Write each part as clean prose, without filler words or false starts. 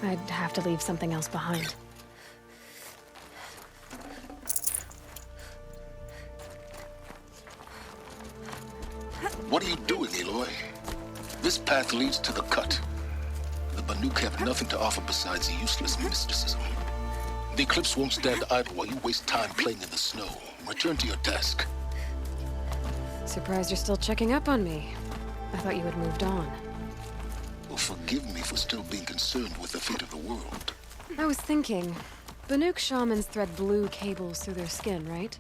I'd have to leave something else behind. What are you doing, Aloy? This path leads to the cut. The Banuk have nothing to offer besides useless mysticism. The Eclipse won't stand idle while you waste time playing in the snow. Return to your task. Surprised you're still checking up on me. I thought you had moved on. Well, forgive me for still being concerned with the fate of the world. I was thinking, Banuk shamans thread blue cables through their skin, right?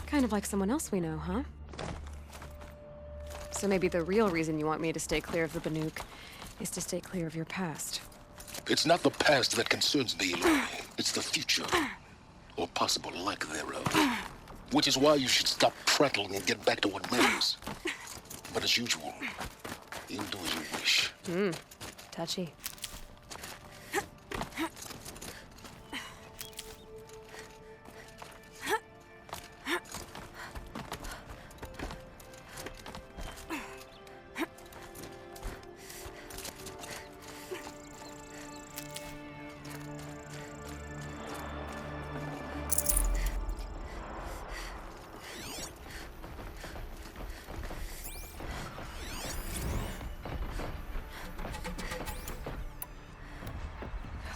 Kind of like someone else we know, huh? So maybe the real reason you want me to stay clear of the Banuk is to stay clear of your past. It's not the past that concerns me, Aloy. It's the future. Or possible lack thereof. Which is why you should stop prattling and get back to what matters. But as usual, you'll do as you wish. Touchy.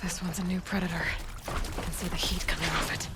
This one's a new predator. I can see the heat coming off it.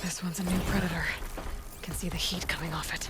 This one's a new predator. I can see the heat coming off it.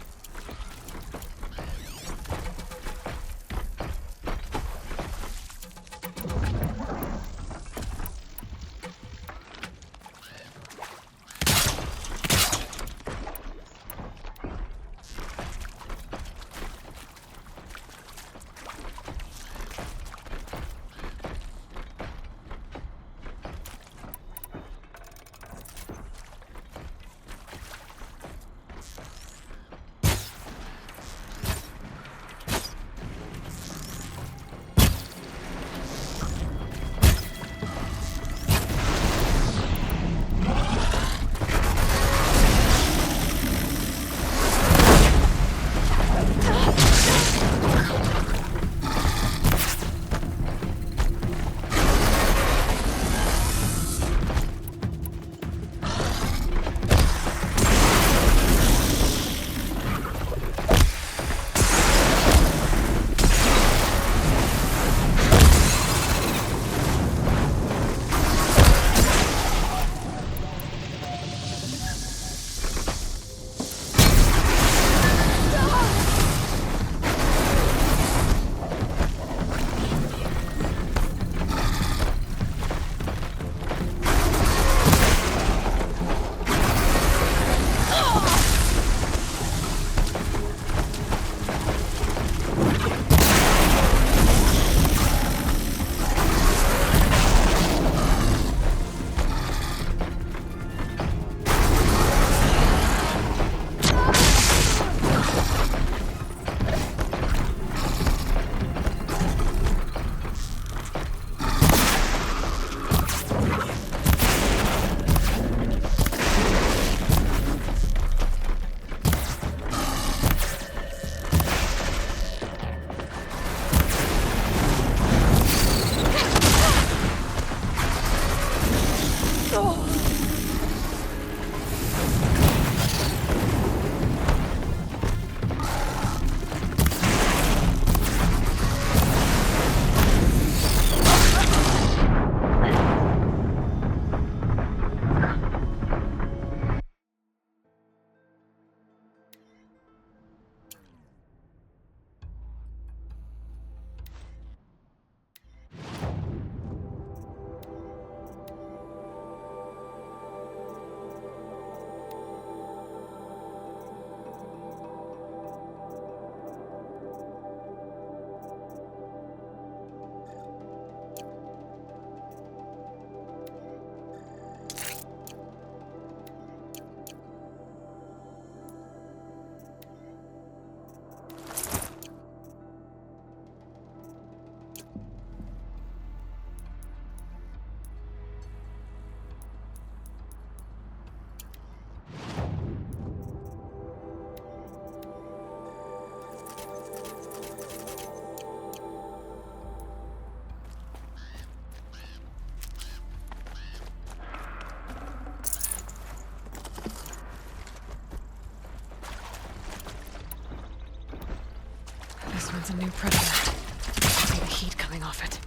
This one's a new predator. I see the heat coming off it.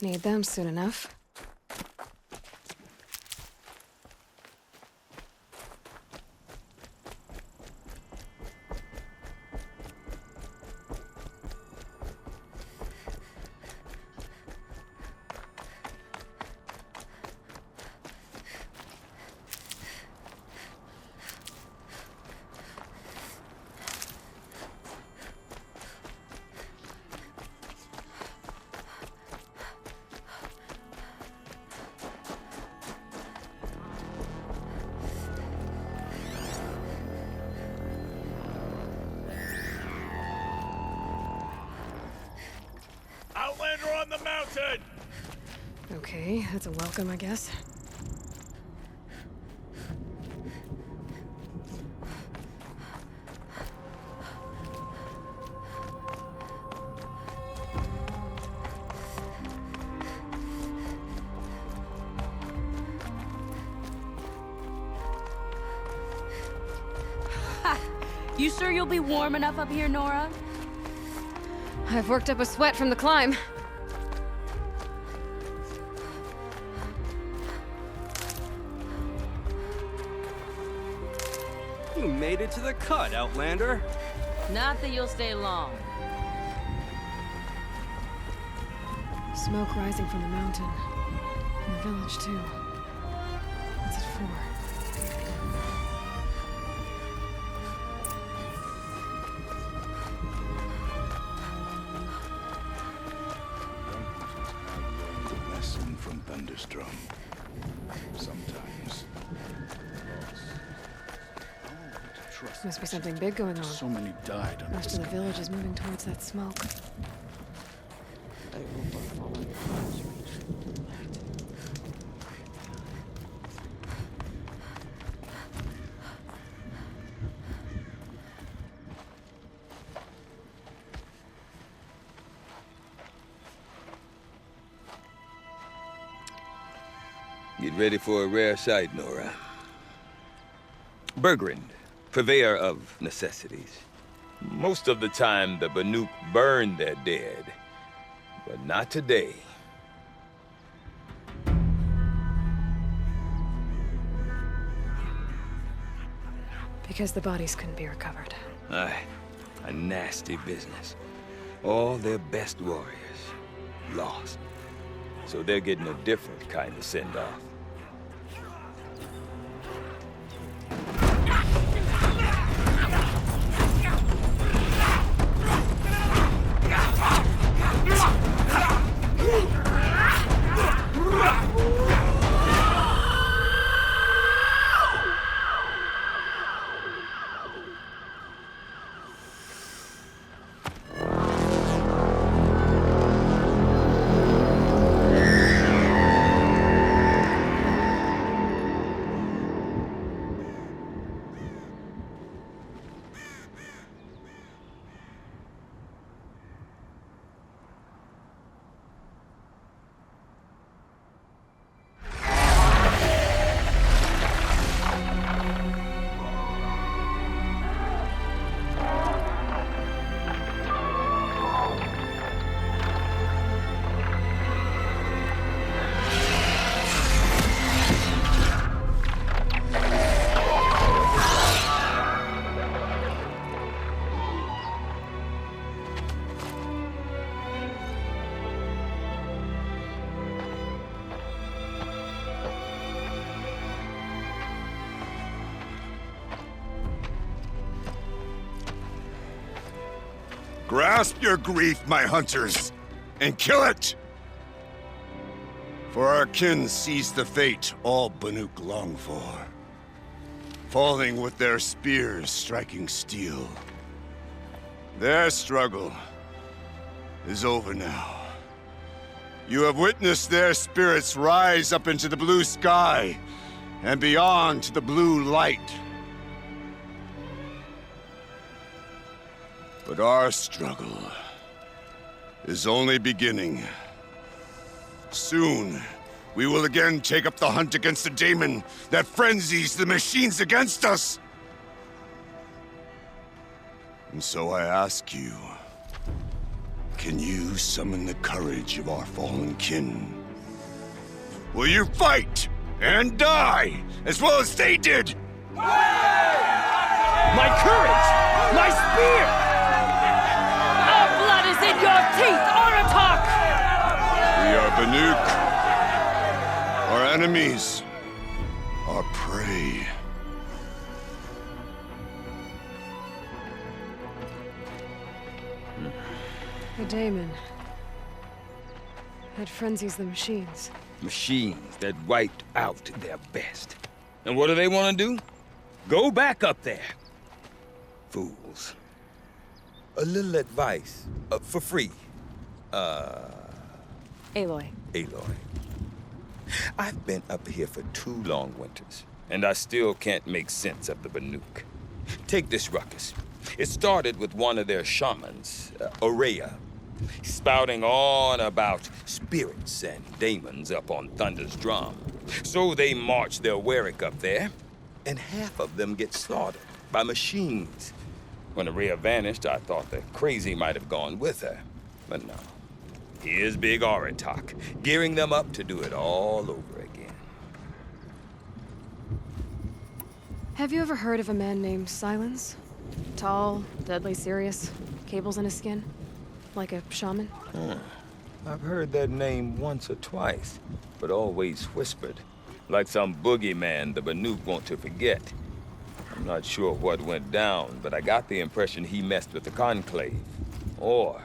Need them soon enough. Outlander on the mountain! Okay, that's a welcome, I guess. You sure you'll be warm enough up here, Nora? I've worked up a sweat from the climb. You made it to the cut, Outlander. Not that you'll stay long. Smoke rising from the mountain. And the village, too. What's it for? Lesson from Thunderstrom. Sometimes. Must be something big going on. So many died under Most of the village is moving towards that smoke. Get ready for a rare sight, Nora. Bergrand, purveyor of necessities. Most of the time, the Banuk burn their dead, but not today. Because the bodies couldn't be recovered. Aye, a nasty business. All their best warriors lost. So they're getting a different kind of send-off. Grasp your grief, my hunters, and kill it! For our kin sees the fate all Banuk long for. Falling with their spears striking steel. Their struggle is over now. You have witnessed their spirits rise up into the blue sky and beyond to the blue light. But our struggle is only beginning. Soon, we will again take up the hunt against the daemon that frenzies the machines against us. And so I ask you, can you summon the courage of our fallen kin? Will you fight and die as well as they did? My courage! My spear! Our blood is in your teeth, Aratak! We are Banuk. Our enemies are prey. The daemon. That frenzies the machines. Machines that wiped out their best. And what do they want to do? Go back up there. Fools. A little advice, for free. Aloy. Aloy. I've been up here for 2 long winters, and I still can't make sense of the Banuk. Take this ruckus. It started with one of their shamans, Aurea, spouting on about spirits and daemons up on Thunder's drum. So they march their Warwick up there, and half of them get slaughtered by machines. When Aurea vanished, I thought the crazy might have gone with her, but no. Here's Big Aratak, gearing them up to do it all over again. Have you ever heard of a man named Silence? Tall, deadly serious, cables in his skin? Like a shaman? I've heard that name once or twice, but always whispered. Like some boogeyman the Banuk want to forget. I'm not sure what went down, but I got the impression he messed with the Conclave. Or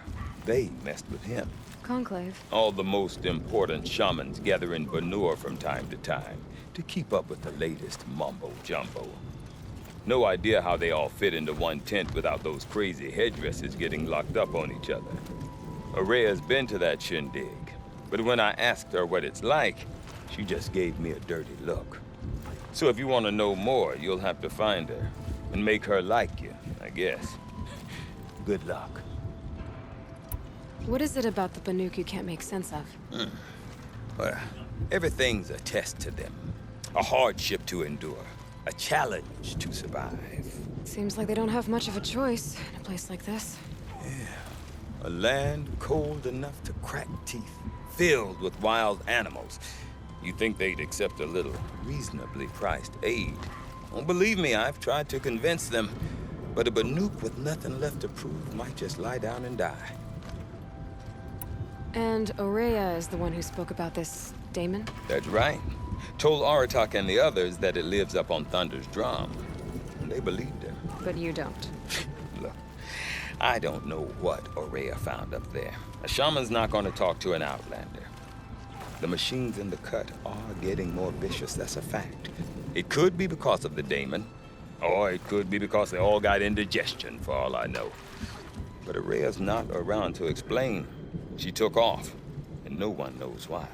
they messed with him. Conclave? All the most important shamans gather in Banur from time to time to keep up with the latest mumbo-jumbo. No idea how they all fit into one tent without those crazy headdresses getting locked up on each other. Aurea's been to that shindig, but when I asked her what it's like, she just gave me a dirty look. So if you want to know more, you'll have to find her and make her like you, I guess. Good luck. What is it about the Banuk you can't make sense of? Well, everything's a test to them. A hardship to endure. A challenge to survive. Seems like they don't have much of a choice in a place like this. A land cold enough to crack teeth, filled with wild animals. You think they'd accept a little reasonably priced aid. Well, believe me, I've tried to convince them. But a Banuk with nothing left to prove might just lie down and die. And Aurea is the one who spoke about this daemon? That's right. Told Aratak and the others that it lives up on Thunder's drum. And they believed him. But you don't. Look, I don't know what Aurea found up there. A shaman's not going to talk to an outlander. The machines in the cut are getting more vicious, that's a fact. It could be because of the daemon, or it could be because they all got indigestion, for all I know. But Aurea's not around to explain. She took off, and no one knows why.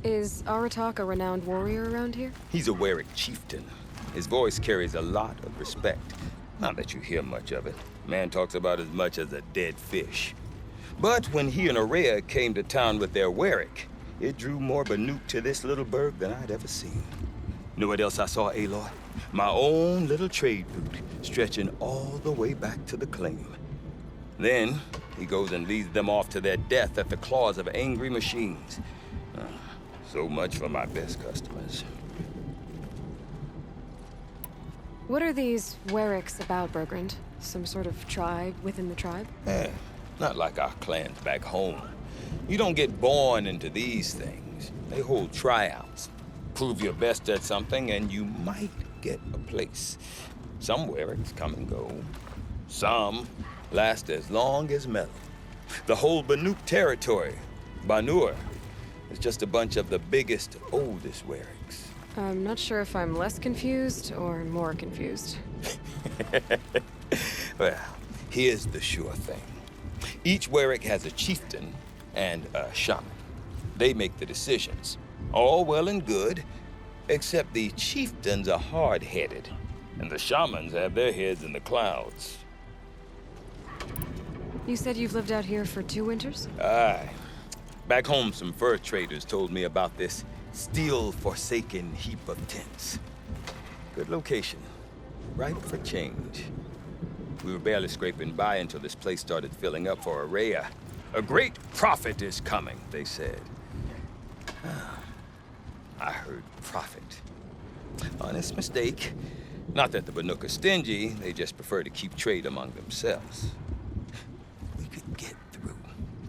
Is Aratak a renowned warrior around here? He's a Warwick chieftain. His voice carries a lot of respect. Not that you hear much of it. Man talks about as much as a dead fish. But when he and Aurea came to town with their Warwick, it drew more Banuk to this little burg than I'd ever seen. Know what else I saw, Aloy? My own little trade route, stretching all the way back to the claim. Then, he goes and leads them off to their death at the claws of angry machines. So much for my best customers. What are these Warwicks about, Bergrand? Some sort of tribe within the tribe? Not like our clans back home. You don't get born into these things. They hold tryouts. Prove your best at something and you might get a place. Some Warwicks come and go. Some Last as long as metal. The whole Banuk territory, Banur, is just a bunch of the biggest, oldest werricks. I'm not sure if I'm less confused or more confused. Well, here's the sure thing. Each werrick has a chieftain and a shaman. They make the decisions. All well and good, except the chieftains are hard-headed, and the shamans have their heads in the clouds. You said you've lived out here for 2 winters? Aye. Back home, some fur traders told me about this steel-forsaken heap of tents. Good location. Ripe for change. We were barely scraping by until this place started filling up for Araya. A great prophet is coming, they said. I heard prophet. Honest mistake. Not that the Banuk are stingy, they just prefer to keep trade among themselves. We could get through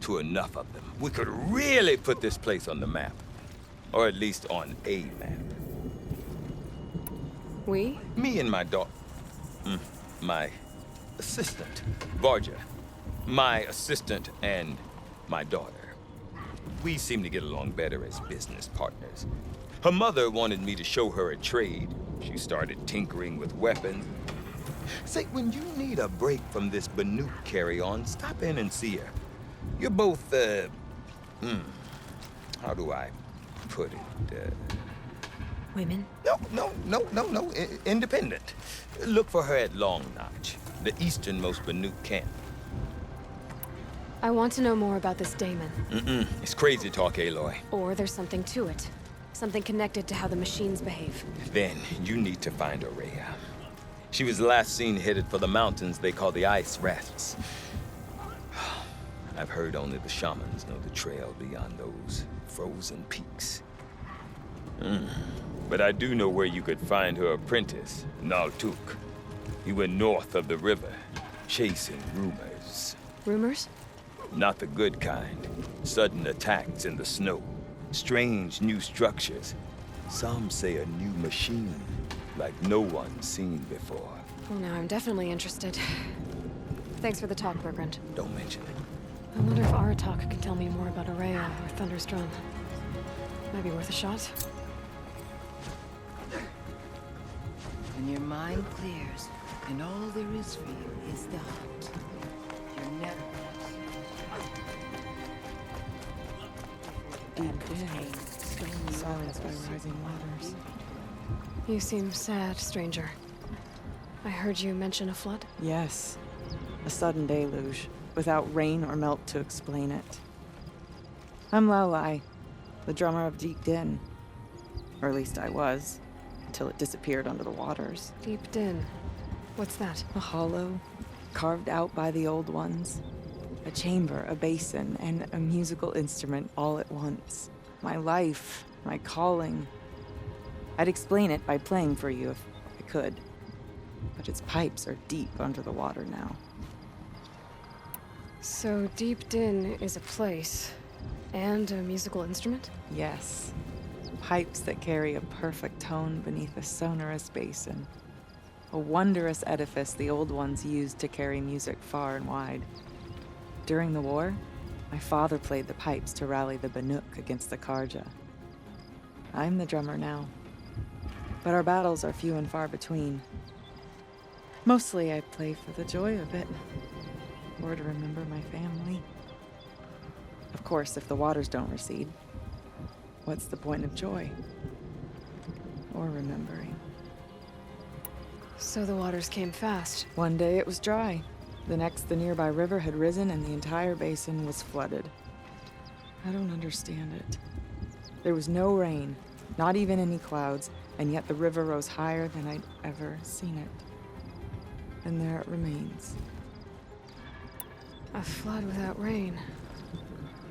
to enough of them. We could really put this place on the map. Or at least on a map. We? Me and my daughter. My assistant, Varja. My assistant and my daughter. We seem to get along better as business partners. Her mother wanted me to show her a trade. She started tinkering with weapons. Say, when you need a break from this Banuk carry-on, stop in and see her. You're both, how do I put it? Women? No. Independent. Look for her at Long Notch, the easternmost Banuk camp. I want to know more about this Daemon. It's crazy talk, Aloy. Or there's something to it. Something connected to how the machines behave. Then you need to find Araya. She was last seen headed for the mountains they call the Ice Rafts. I've heard only the shamans know the trail beyond those frozen peaks. But I do know where you could find her apprentice, Naltuk. He went north of the river, chasing rumors. Rumors? Not the good kind. Sudden attacks in the snow. Strange new structures. Some say a new machine, like no one's seen before. Well, now I'm definitely interested. Thanks for the talk, Bergrand. Don't mention it. I wonder if Aratak can tell me more about Araya or Thunder's Drum. Might be worth a shot. When your mind clears, and all there is for you is the hunt, you're never Silenced by rising waters. You seem sad, stranger. I heard you mention a flood? Yes. A sudden deluge, without rain or melt to explain it. I'm Laulai, the drummer of Deep Din. Or at least I was, until it disappeared under the waters. Deep Din. What's that? A hollow, carved out by the old ones. A chamber, a basin, and a musical instrument all at once. My life, my calling. I'd explain it by playing for you if I could. But its pipes are deep under the water now. So Deep Din is a place, and a musical instrument? Yes. Pipes that carry a perfect tone beneath a sonorous basin. A wondrous edifice the old ones used to carry music far and wide. During the war, my father played the pipes to rally the Banuk against the Karja. I'm the drummer now. But our battles are few and far between. Mostly I play for the joy of it, or to remember my family. Of course, if the waters don't recede, what's the point of joy? Or remembering? So the waters came fast. One day it was dry. The next, the nearby river had risen and the entire basin was flooded. I don't understand it. There was no rain, not even any clouds, and yet the river rose higher than I'd ever seen it. And there it remains. A flood without rain.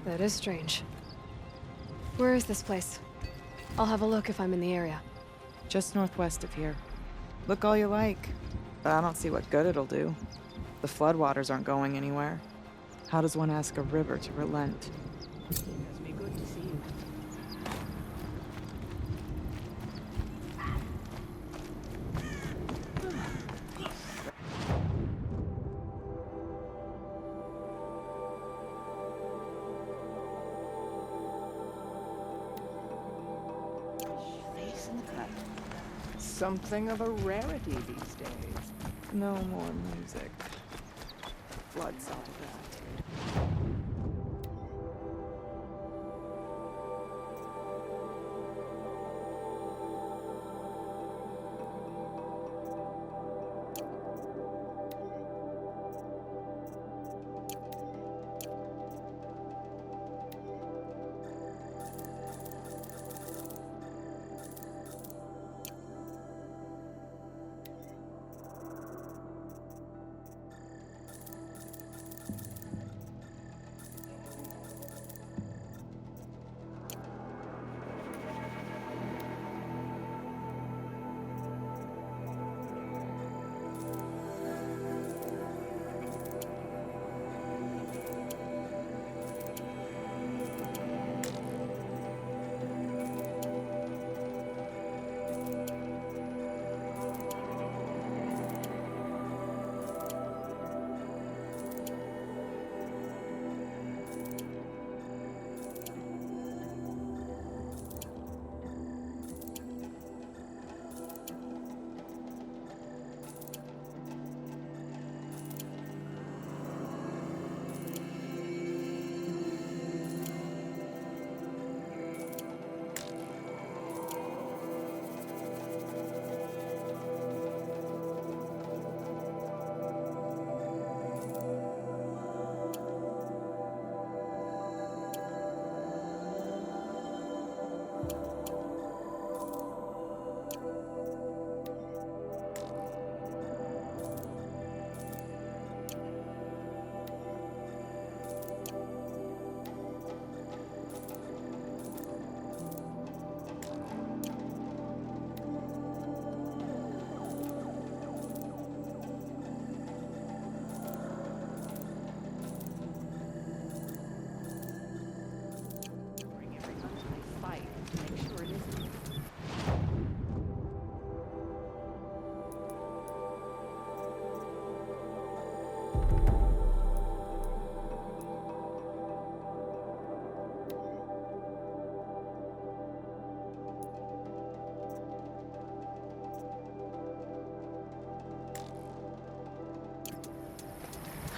That is strange. Where is this place? I'll have a look if I'm in the area. Just northwest of here. Look all you like, but I don't see what good it'll do. The floodwaters aren't going anywhere. How does one ask a river to relent? It's be good to see you. something of a rarity these days. No more music. Blood saw to that.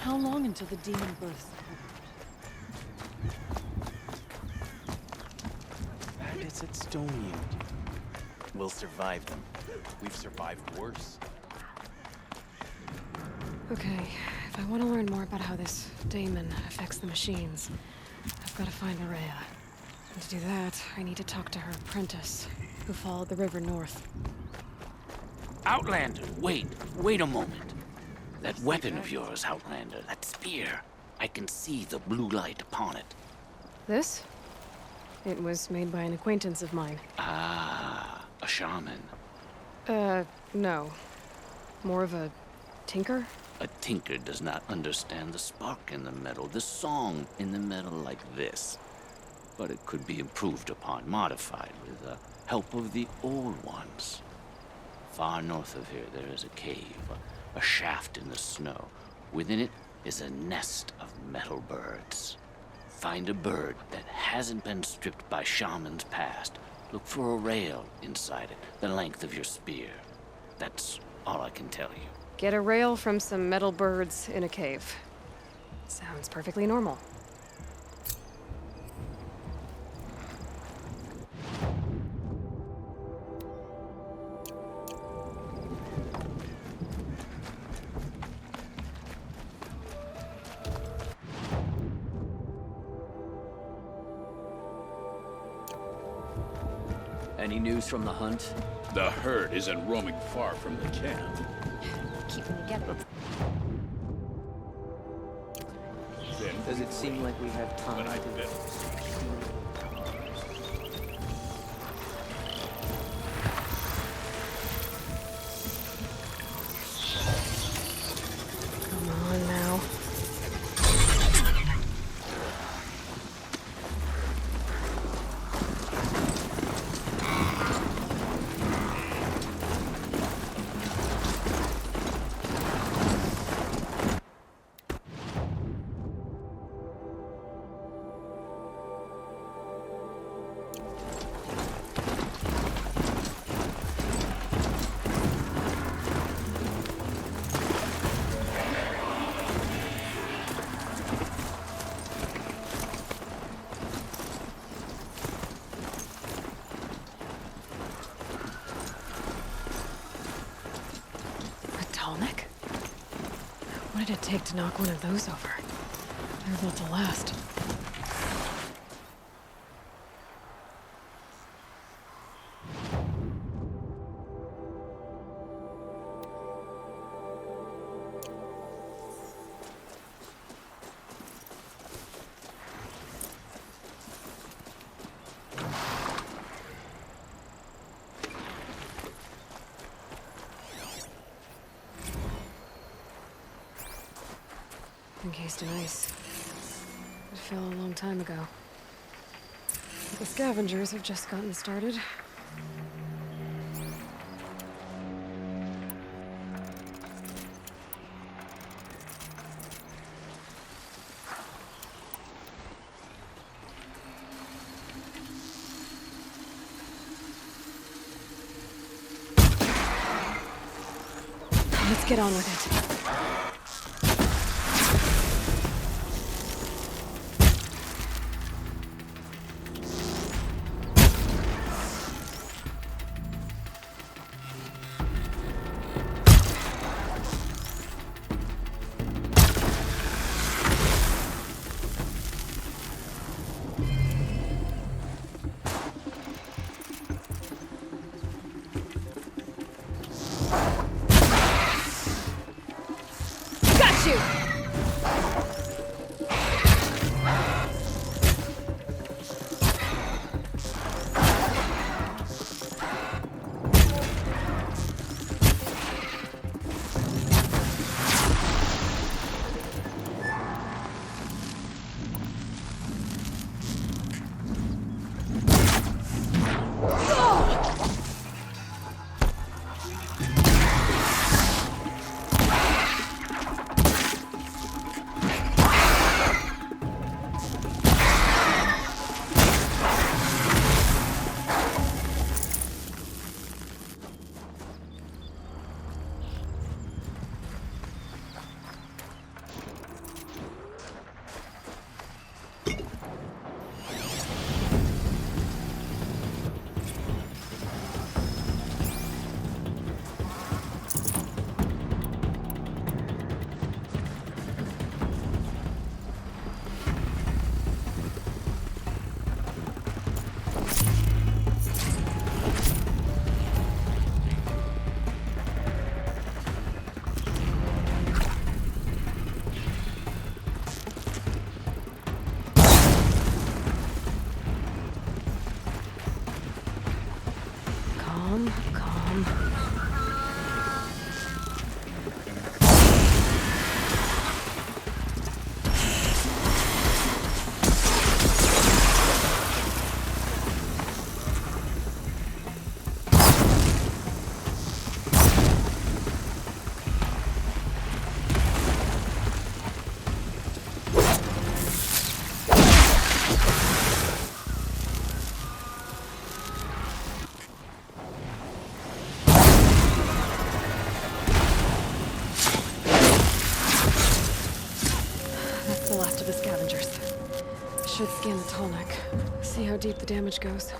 How long until the demon bursts? Bandits at Stoneywood. We'll survive them. We've survived worse. Okay, if I want to learn more about how this daemon affects the machines, I've got to find Maria. And to do that, I need to talk to her apprentice, who followed the river north. Outlander, wait a moment. That weapon of yours, Outlander, that spear. I can see the blue light upon it. This? It was made by an acquaintance of mine. Ah, a shaman. No. More of a tinker? A tinker does not understand the spark in the metal, the song in the metal like this. But it could be improved upon, modified with the help of the old ones. Far north of here, there is a cave, a shaft in the snow. Within it is a nest of metal birds. Find a bird that hasn't been stripped by shamans past. Look for a rail inside it, the length of your spear. That's all I can tell you. Get a rail from some metal birds in a cave. Sounds perfectly normal. Any news from the hunt? The herd isn't roaming far from the camp. Keep them together. Does it seem like we have time to... Come on now. it take to knock one of those over? They're built to last. Encased in ice. It fell a long time ago. The scavengers have just gotten started. Let's get on with it. Calm. That's the last of the scavengers. Should scan the tall neck. See how deep the damage goes.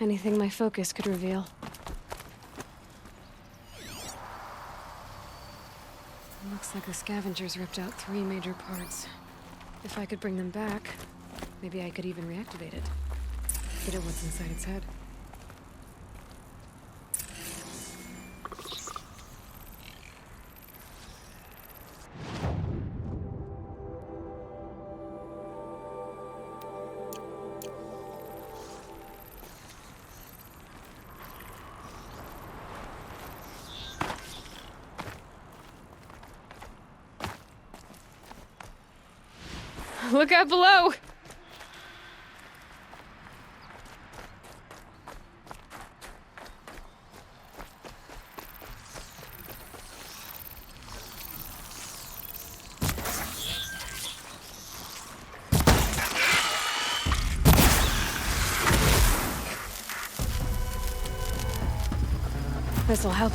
Anything my focus could reveal. Looks like the scavengers ripped out 3 major parts. If I could bring them back, maybe I could even reactivate it. Get at what's inside its head. Look out below! This'll help.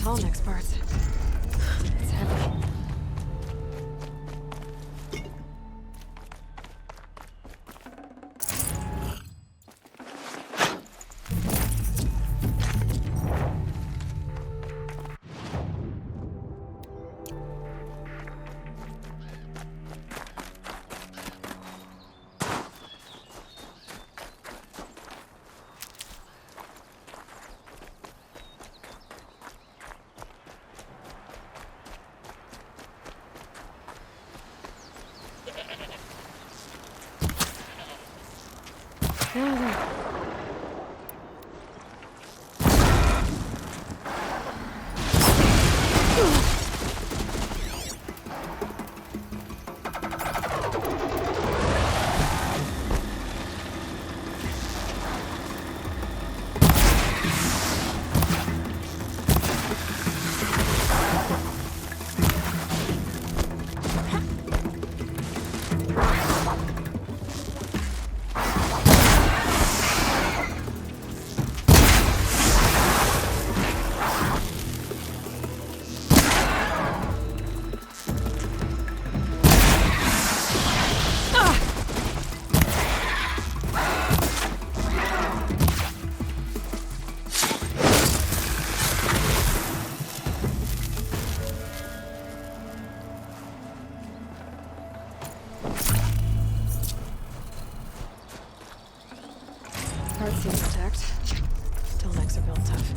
tall next parts. It's heavy. Part seems intact. Tallnecks are built tough.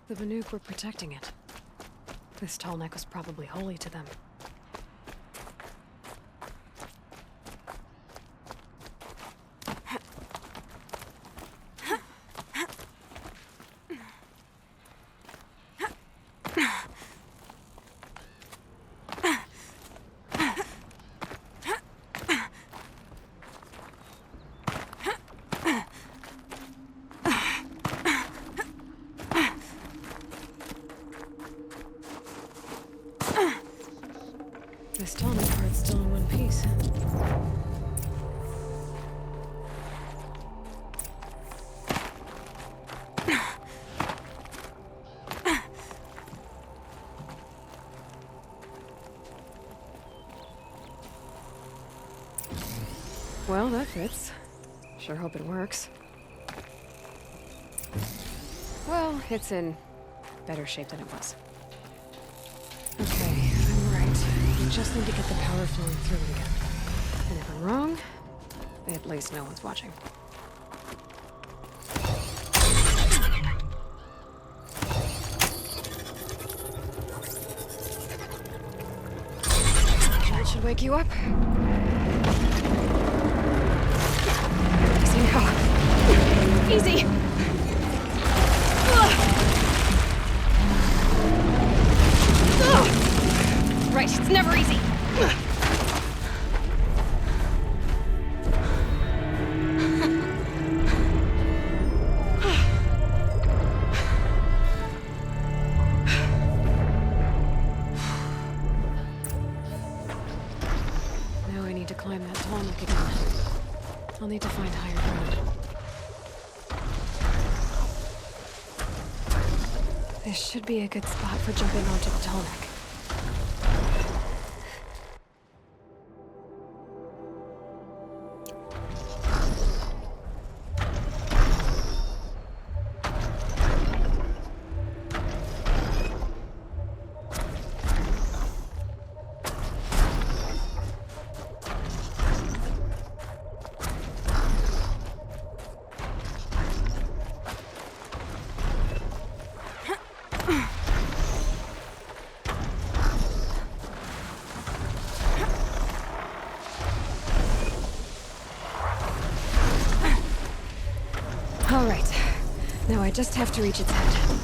The Banuk were protecting it. This Tallneck was probably holy to them. This Tallneck part's still in one piece. Well, that fits. Sure hope it works. Well, it's in better shape than it was. Okay, I'm right. We just need to get the power flowing through it again. And if I'm wrong, at least no one's watching. That should wake you up. Easy now. Easy! Right, it's never easy. Now I need to climb that Tallneck again. I'll need to find higher ground. This should be a good spot for jumping onto the Tallneck. just have to reach its head.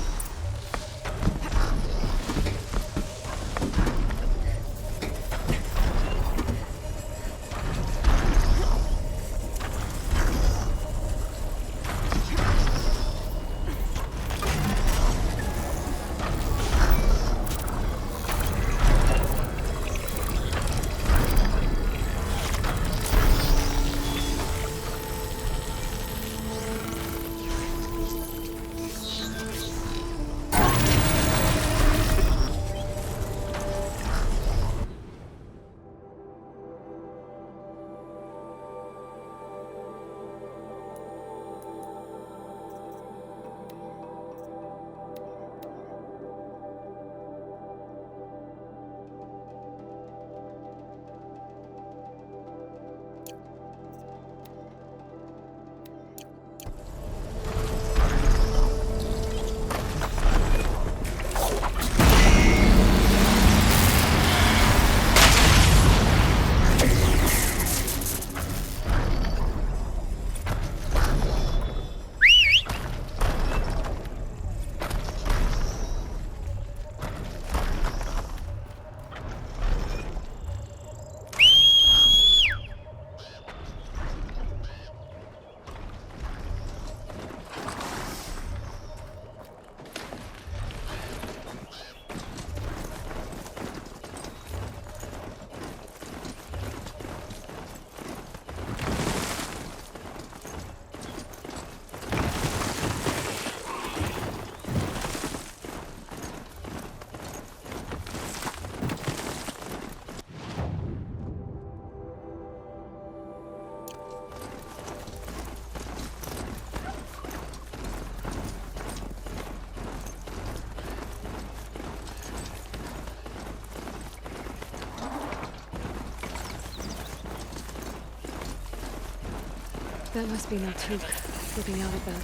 That must be Naltuk looking out at that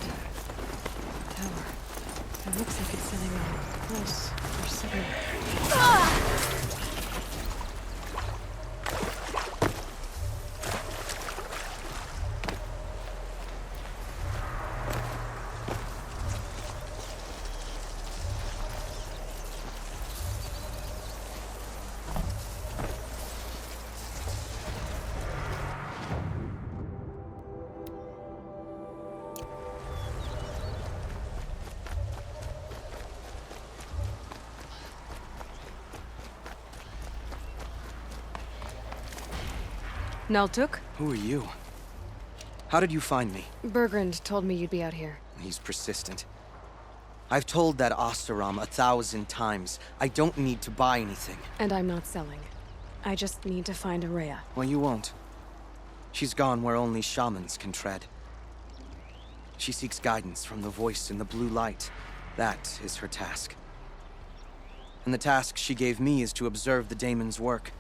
tower. It looks like it's sending a pulse or signal. Naltuk? Who are you? How did you find me? Bergrand told me you'd be out here. He's persistent. I've told that Oseram 1,000 times. I don't need to buy anything. And I'm not selling. I just need to find Araya. Well, you won't. She's gone where only shamans can tread. She seeks guidance from the voice in the blue light. That is her task. And the task she gave me is to observe the daemon's work.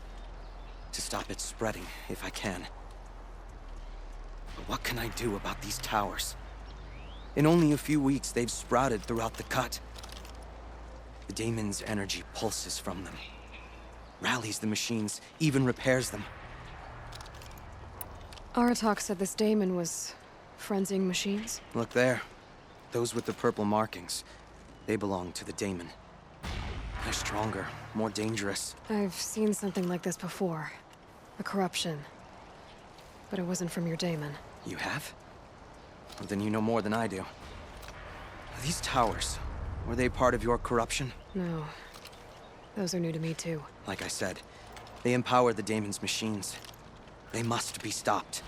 To stop it spreading, if I can. But what can I do about these towers? In only a few weeks, they've sprouted throughout the cut. The daemon's energy pulses from them. Rallies the machines, even repairs them. Aratak said this daemon was frenzying machines? Look there. Those with the purple markings. They belong to the daemon. They're stronger, more dangerous. I've seen something like this before. A corruption. But it wasn't from your daemon. You have? Well, then you know more than I do. These towers, were they part of your corruption? No. Those are new to me, too. Like I said, they empower the daemon's machines. They must be stopped.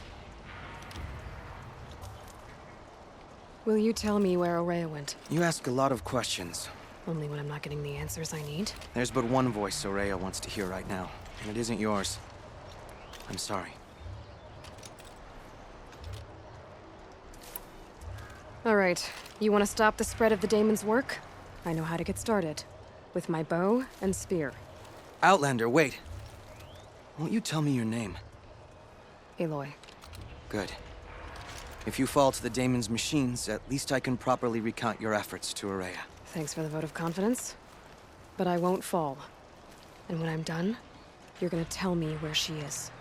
Will you tell me where Araya went? You ask a lot of questions. Only when I'm not getting the answers I need? There's but one voice Araya wants to hear right now, and it isn't yours. I'm sorry. All right. You want to stop the spread of the daemon's work? I know how to get started. With my bow and spear. Outlander, wait. Won't you tell me your name? Aloy. Good. If you fall to the daemon's machines, at least I can properly recount your efforts to Araya. Thanks for the vote of confidence. But I won't fall. And when I'm done, you're gonna tell me where she is.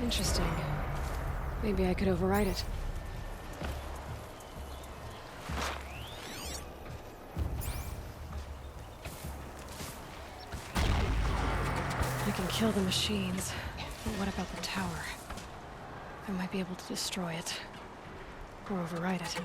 Interesting. Maybe I could override it. I can kill the machines, but what about the tower? I might be able to destroy it. Or override it.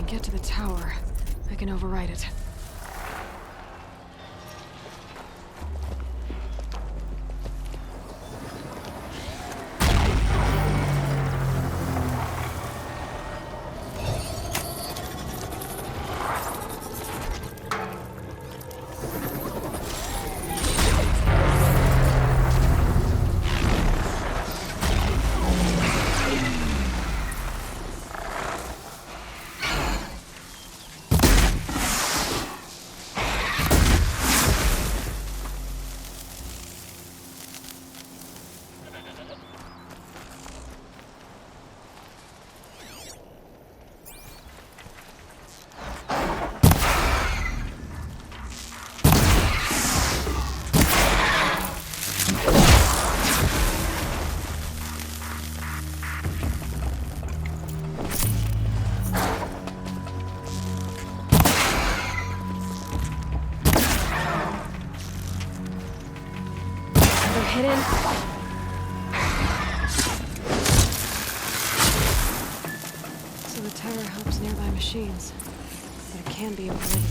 Get to the tower, I can override it. Hidden. So the tower helps nearby machines, but it can be overridden.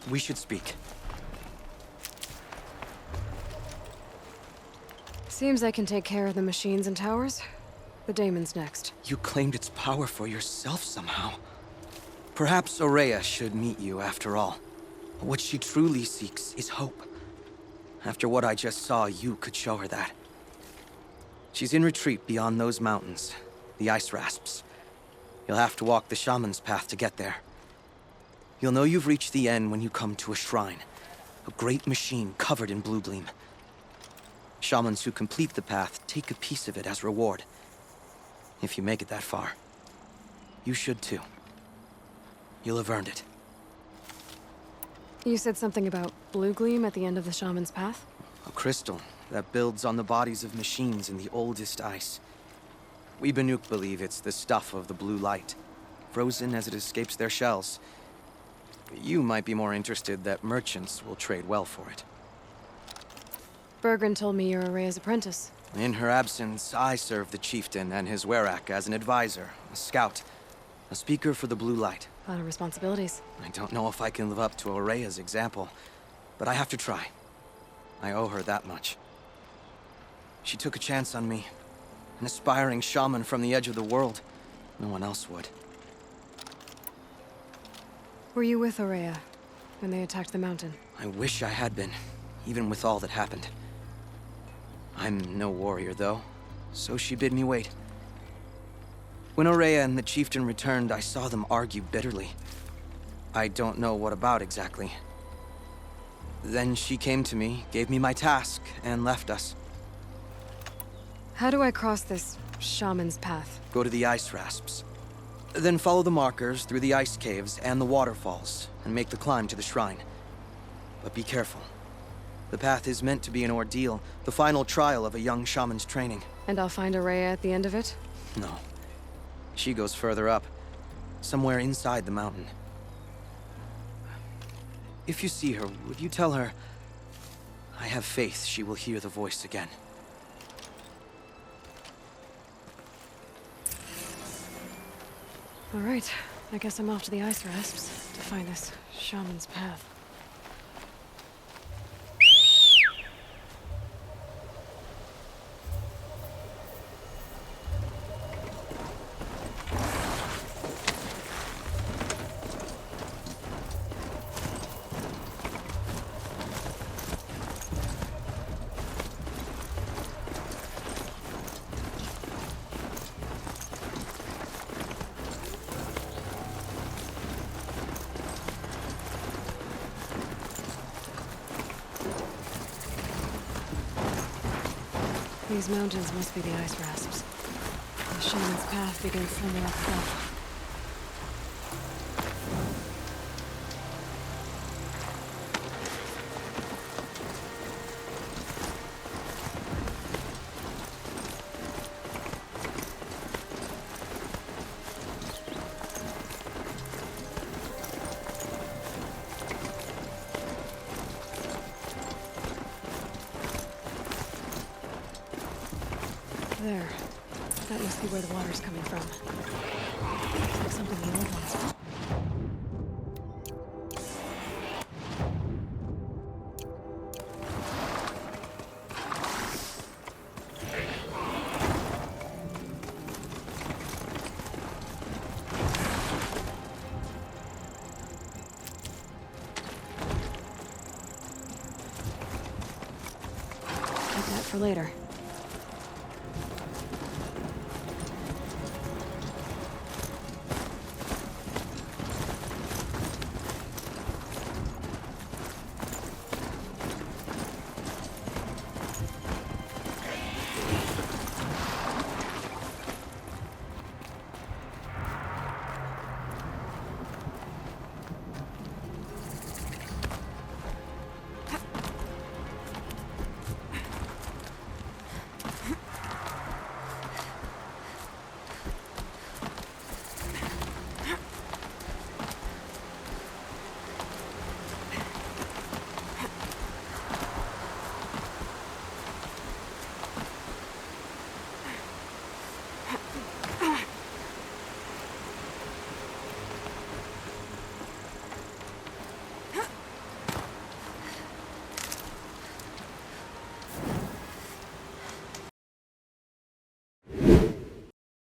We should speak. Seems I can take care of the machines and towers. The daemon's next. You claimed its power for yourself somehow. Perhaps Aurea should meet you after all. What she truly seeks is hope. After what I just saw, you could show her that. She's in retreat beyond those mountains, the ice rasps. You'll have to walk the shaman's path to get there. You'll know you've reached the end when you come to a shrine. A great machine covered in blue gleam. Shamans who complete the path take a piece of it as reward. If you make it that far, you should too. You'll have earned it. You said something about blue gleam at the end of the shaman's path? A crystal that builds on the bodies of machines in the oldest ice. We Banuk believe it's the stuff of the blue light, frozen as it escapes their shells. You might be more interested that merchants will trade well for it. Bergren told me you're Aurea's apprentice. In her absence, I serve the chieftain and his werak as an advisor, a scout, a speaker for the blue light. A lot of responsibilities. I don't know if I can live up to Aurea's example, but I have to try. I owe her that much. She took a chance on me. An aspiring shaman from the edge of the world. No one else would. Were you with Aurea when they attacked the mountain? I wish I had been, even with all that happened. I'm no warrior, though, so she bid me wait. When Aurea and the chieftain returned, I saw them argue bitterly. I don't know what about exactly. Then she came to me, gave me my task, and left us. How do I cross this shaman's path? Go to the ice rasps. Then follow the markers through the ice caves and the waterfalls, and make the climb to the shrine. But be careful. The path is meant to be an ordeal, the final trial of a young shaman's training. And I'll find Aurea at the end of it? No. She goes further up, somewhere inside the mountain. If you see her, would you tell her, I have faith she will hear the voice again. All right, I guess I'm off to the ice rasps to find this shaman's path. These mountains must be the ice rasps. The shaman's path begins somewhere up above. There. That must be where the water's coming from. Looks like something the old ones. Keep that for later.